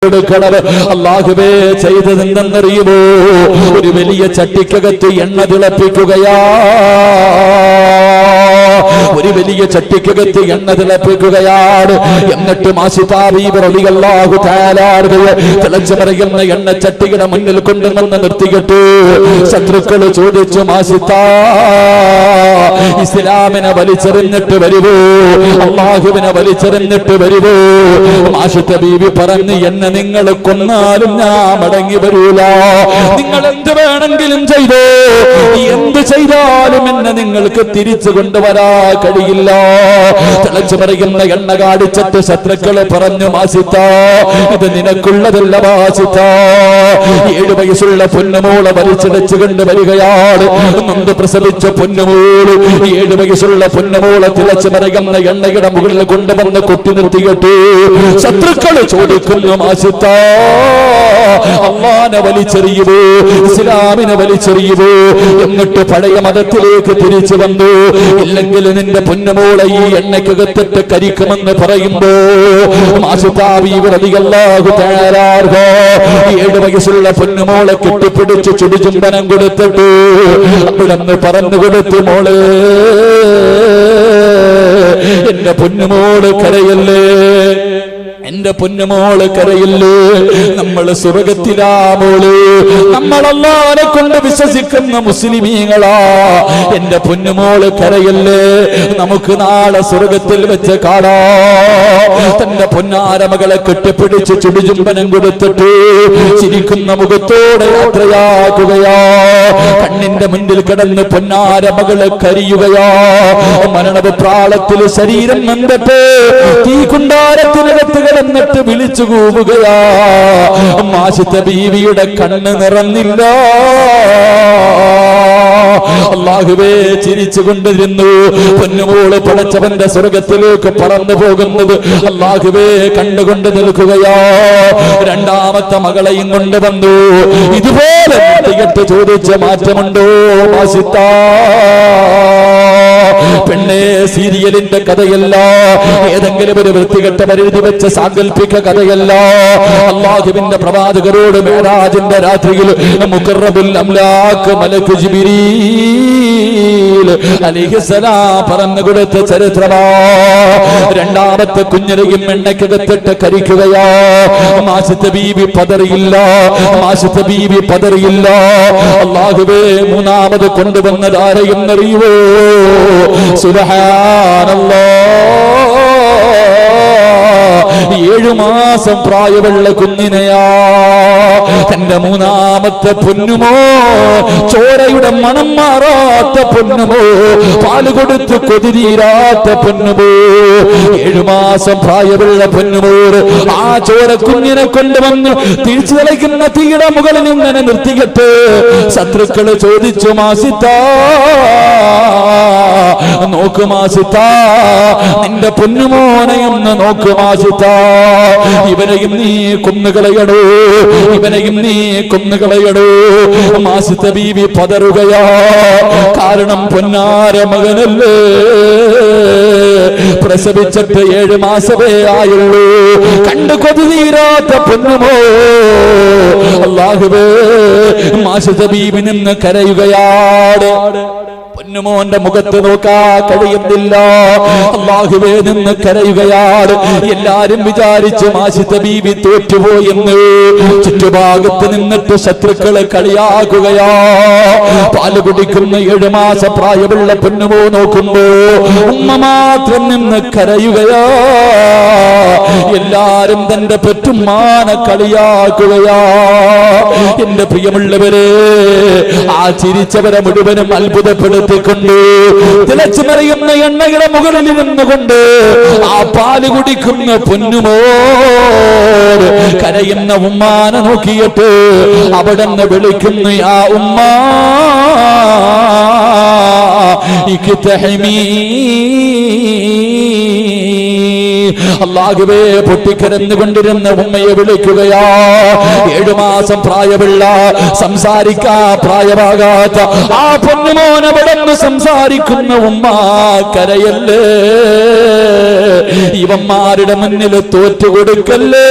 അല്ലാഹുവേ ചെയ്തതെന്തെന്നറിയുമോ? ഒരു വലിയ ചട്ടിക്കകത്ത് എണ്ണ തിളപ്പിക്കുകയാ. ഒരു വലിയ ചട്ടിക്കകത്ത് എണ്ണ തിളപ്പിക്കുകയാണ്. എന്നിട്ട് മാസിതാ ബീബി റളിയല്ലാഹു തആല തിളച്ചു മറിയുന്ന എണ്ണ ചട്ടിയുടെ മുന്നിൽ കൊണ്ടുവന്ന് നിർത്തിയിട്ട് ശത്രുക്കൾ ചോദിച്ചു, മാസിതാ ഇസ്ലാമിനെ വലിച്ചെറിഞ്ഞിട്ട് വരുവോ? അല്ലാഹുവിനെ വലിച്ചെറിഞ്ഞിട്ട് വരുവോ? മാസിതാ ബീബി പറഞ്ഞു, എന്നെ നിങ്ങൾ കൊന്നാലും ഞാൻ മടങ്ങി വരൂല. നിങ്ങൾ എന്ത് വേണമെങ്കിലും ചെയ്തോ, എന്ത് ചെയ്താലും എന്നെ നിങ്ങൾക്ക് തിരിച്ചു കൊണ്ടുവരാൻ കഴിയില്ല. തിളച്ചു പറയുന്ന എണ്ണ കാടിച്ചിട്ട് ശത്രുക്കള് പറഞ്ഞു, മാസിത്താ ഇത് നിനക്കുള്ളതല്ല മാസിത്താ. 7 വയസ്സുള്ള പൊന്നുമോളെ വലിച്ചിടച്ചു കൊണ്ട് വരികയാണ്. നൊന്ത് പ്രസവിച്ച പൊന്നുമോള് 7 വയസ്സുള്ള പൊന്നുമോളെ തിളച്ചു പറയുന്ന എണ്ണയുടെ മുകളിൽ കൊണ്ടുവന്ന് കൊട്ടി നിർത്തിയിട്ട് ശത്രുക്കള് ചോദിക്കുന്നു, മാസിത്താ അള്ളാനെ വലിച്ചെറിയുവോ? ഇസ്ലാമിനെ വലിച്ചെറിയുവോ? എന്നിട്ട് പഴയ മതത്തിലേക്ക് തിരിച്ചു വന്നു. ഇല്ലെങ്കിൽ നിന്റെ പൊന്നുമോളെ ഈ എണ്ണയ്ക്കകത്തിട്ട് കരിക്കുമെന്ന് പറയുമ്പോ മാസിതാ ബീവി റളിയല്ലാഹു തആല 7 വയസ്സുള്ള പൊന്നുമോളെ കെട്ടിപ്പിടിച്ച് ചുടുചുംബനം കൊടുത്തിട്ട് അവിടുന്ന് പറഞ്ഞു കൊടുത്തു, മോളെ എന്റെ പൊന്നുമോള് കരയല്ലേ, എന്റെ പൊന്നുമോള് കരയില്ലേ, നമ്മൾ സ്വർഗത്തിലാ മോള്, നമ്മൾ അല്ലാഹുവിനെ കൊണ്ട് വിശ്വസിക്കുന്ന മുസ്ലിമീങ്ങളാ. എന്റെ പൊന്നുമോള് കരയില്ലേ, നമുക്ക് നാളെ സ്വർഗത്തിൽ വെച്ച് കാണാം. തന്റെ പൊന്നാര മകളെ കെട്ടിപ്പിടിച്ച് ചുടുചുംബനം കൊടുത്തിട്ട് ചിരിക്കുന്ന മുഖത്തോടെ യാത്രയാക്കുകയാ. കണ്ണിന്റെ മുന്നിൽ കിടന്ന് പൊന്നാര മകളെ കരിയുകയാ. മരണപ്രാളത്തിൽ ശരീരം നൊന്തിട്ട് തീ കുണ്ടാരത്തിനകത്ത് എന്നിട്ട് വിളിച്ചു കൂവുകയാ. മാസിതാ ബീവിയുടെ കണ്ണ് നിറഞ്ഞില്ല. അല്ലാഹുവേ ചിരിച്ചു കൊണ്ടിരുന്നു. പൊന്നുമോള് പടച്ചവന്റെ സ്വർഗത്തിലേക്ക് പറന്നു പോകുന്നത് അല്ലാഹുവേ കണ്ടുകൊണ്ട് നിൽക്കുകയാ. രണ്ടാമത്തെ മകളെയും കൊണ്ടുവന്നു. ഇതുപോലെ ചോദിച്ച മാറ്റമുണ്ടോ മാസിത്താ? പെണ്ണേ, സീരിയലിന്റെ കഥയല്ല, ഏതെങ്കിലും ഒരു വൃത്തികെട്ട പരിധി വെച്ച സാങ്കല്പിക കഥയല്ല. അല്ലാഹുവിന്റെ പ്രവാചകരോട് മിഅ്റാജിന്റെ രാത്രിയിൽ മുഖറബുൽ അംലാഖ് മലക്ക് ജിബ്രീൽ അലൈഹിസ്സലാം പറഞ്ഞു കൊടുത്ത ചരിത്രമാ. രണ്ടാമത്തെ കുഞ്ഞിനെയും എണ്ണയ്ക്കകത്തിട്ട് കരിക്കുകയാ. മാസിതാ ബീവി പതറിയില്ല, മാസിതാ ബീവി പതറിയില്ല. അല്ലാഹുവേ മൂന്നാമത് കൊണ്ടുവന്നതാരെയും അറിയുവോ? സുബ്ഹാനല്ലാഹ്, 7 മാസം പ്രായമുള്ള കുഞ്ഞിനെയാ. തന്റെ മൂന്നാമത്തെ പൊന്നുമോ, ചോരയുടെ മണം മാറാത്ത പൊന്നുമോ, പാല് കൊടുത്ത് കൊതിരീരാത്ത പൊന്നുമോ, 7 മാസം പ്രായമുള്ള പൊന്നുമോ ആ ചോര കുഞ്ഞിനെ കൊണ്ടുവന്ന് തിരിച്ചു കളിക്കുന്ന തീയുടെ മുകളിൽ ഇങ്ങനെ നിർത്തിയിട്ട് ശത്രുക്കള് ചോദിച്ചു, മാസിത്താ നോക്ക് മാസിത്താ, നിന്റെ പൊന്നുമോനെ ഒന്ന് നോക്ക് മാസിത്താ, ഇവനെയും നീ കൊന്നുകളയടോ, ഇവനെയും നീ കൊന്നുകളയടോ. മാസിതാ ബീവി പതറുകയാ. കാരണം പൊന്നാര മകനല്ലേ, പ്രസവിച്ചിട്ട് 7 മാസമേ ആയുള്ളൂ. കണ്ടു കൊതിതീരാത്ത പൊന്നുമോ. അല്ലാഹുവേ മാസിതാ ബീവി നിന്ന് കരയുകയാണ്. പൊന്നുമോന്റെ മുഖത്ത് നോക്കാൻ കഴിയുന്നില്ല. അല്ലാഹുവേ നിന്ന് കരയുകയാണ്. എല്ലാരും വിചാരിച്ചു മാസിതാ ബീവി തോറ്റുപോയെന്ന്. ചുറ്റുഭാഗത്ത് നിന്നിട്ട് ശത്രുക്കളെ കളിയാക്കുകയാ. പാല് കുടിക്കുന്ന 7 മാസം പ്രായമുള്ള പൊന്നുമോ നോക്കുമ്പോ ഉമ്മ മാത്രം നിന്ന് കരയുകയാ. എല്ലാരും തന്റെ പെറ്റുമ്മാനെ കളിയാക്കുകയാ. എന്റെ പ്രിയമുള്ളവരെ, ആ ചിരിച്ചവരെ മുഴുവനും അത്ഭുതപ്പെടുത്തിക്കൊണ്ട് തിളച്ചു മറിയുന്ന എണ്ണയുടെ മുകളിൽ നിന്നുകൊണ്ട് ആ പാല് കുടിക്കുന്ന പൊന്നുമോ കരയുന്ന ഉമ്മാനെ നോക്കിയിട്ട് അവിടെ നിന്ന് വിളിക്കുന്നു, യാ ഉമ്മാ ഇക്തഹമീ. അല്ലാഹുവേ പൊട്ടിക്കരന്നുകൊണ്ടിരുന്ന ഉമ്മയെ വിളിക്കുകയാ. 7 മാസം പ്രായമുള്ള, സംസാരിക്കാ പ്രായമാകാത്ത ആ പൊന്നുമോനെ വിടന്ന് സംസാരിക്കുന്ന ഉമ്മ കരയല്ലേ, ഇവന്മാരുടെ മുന്നിൽ തോറ്റുകൊടുക്കല്ലേ.